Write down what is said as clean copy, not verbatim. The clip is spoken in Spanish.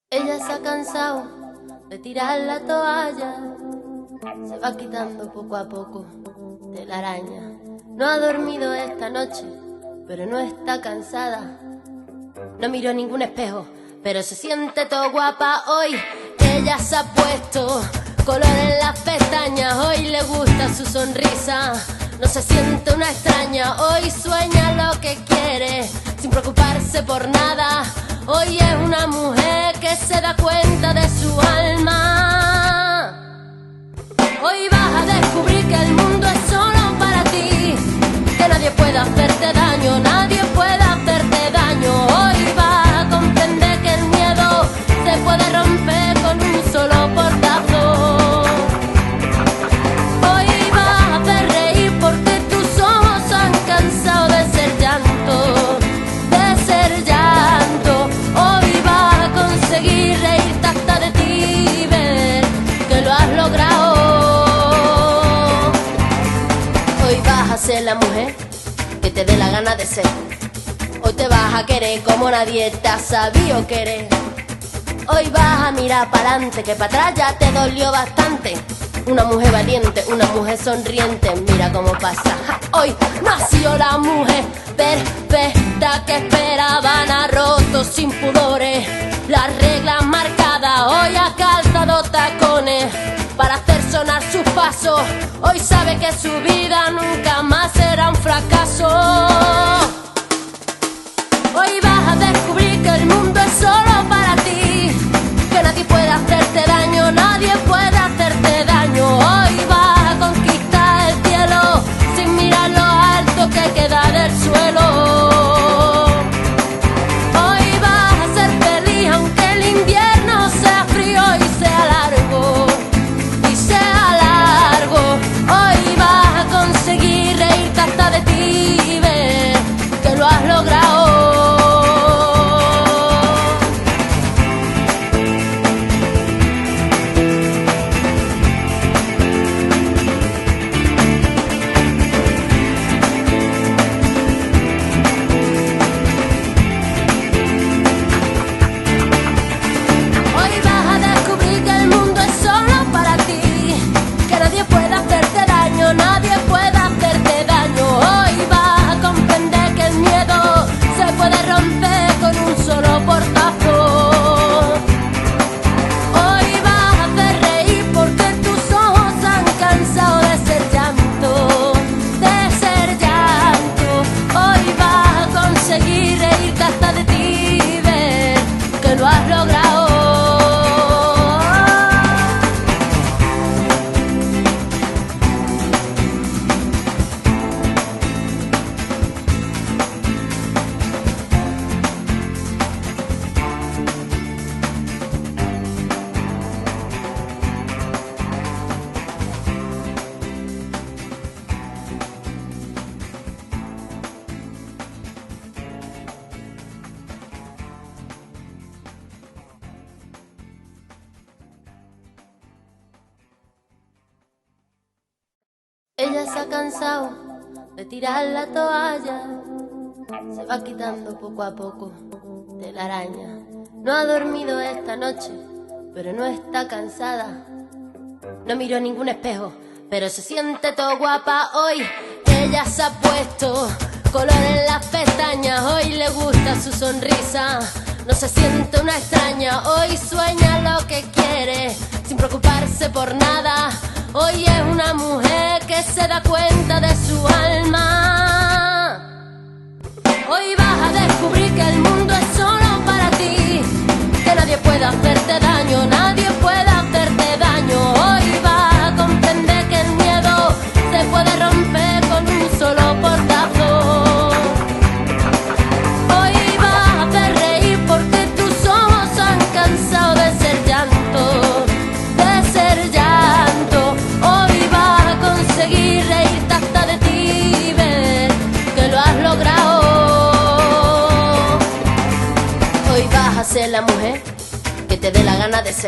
Ella se ha cansado de tirar la toalla, se va quitando poco a poco de la araña. No ha dormido esta noche, pero no está cansada. No miró ningún espejo, pero se siente todo guapa hoy. Ella se ha puesto color en las pestañas, hoy le gusta su sonrisa. No se siente una extraña, hoy sueña lo que quiere, sin preocuparse por nada. Hoy es una mujer que se da cuenta de su alma. Hoy vas a descubrir que el mundo es solo para ti, que nadie puede hacerte daño, nadie puede hacerte daño. Hoy vas a comprender que el miedo se puede romper con un solo portazo. Hoy vas a hacer reír porque tus ojos han cansado de ser llanto, de ser llanto. Hoy vas a conseguir reírte hasta de ti y ver que lo has logrado. Hoy vas a ser la mujer que te dé la gana de ser. Hoy te vas a querer como nadie te ha sabido querer. Hoy vas a mirar para adelante, que para atrás ya te dolió bastante. Una mujer valiente, una mujer sonriente, mira cómo pasa. Hoy nació la mujer perfecta que esperaban, ha roto sin pudores las reglas marcadas. Hoy ha calzado tacones para hacer sonar sus pasos. Hoy sabe que su vida nunca más será un fracaso. Hoy vas a descubrir que el mundo es solo para ti, que nadie puede hacerte daño, nadie puede hacerte daño. Hoy vas a conquistar el cielo sin mirar lo alto que queda del suelo. Hoy vas a ser feliz aunque el invierno sea frío y sea largo, y sea largo. Hoy vas a conseguir reírte hasta de ti y ver que lo has logrado. Ella se ha cansado de tirar la toalla, se va quitando poco a poco de la araña. No ha dormido esta noche, pero no está cansada. No miró ningún espejo, pero se siente todo guapa hoy. Ella se ha puesto color en las pestañas, hoy le gusta su sonrisa. No se siente una extraña, hoy sueña lo que quiere, sin preocuparse por nada. Hoy es una mujer que se da cuenta de su alma. Hoy vas a descubrir que el mundo es solo para ti, que nadie puede hacerte daño, nadie puede hacerte daño. Hoy vas a comprender que el miedo se puede romper con un solo portazo. Hoy vas a hacer reír porque tus ojos han cansado de ser llanto, de ser llanto. Hoy vas a conseguir reírte hasta de ti y ver que lo has logrado. Hoy vas a ser la mujer que te dé la gana de ser.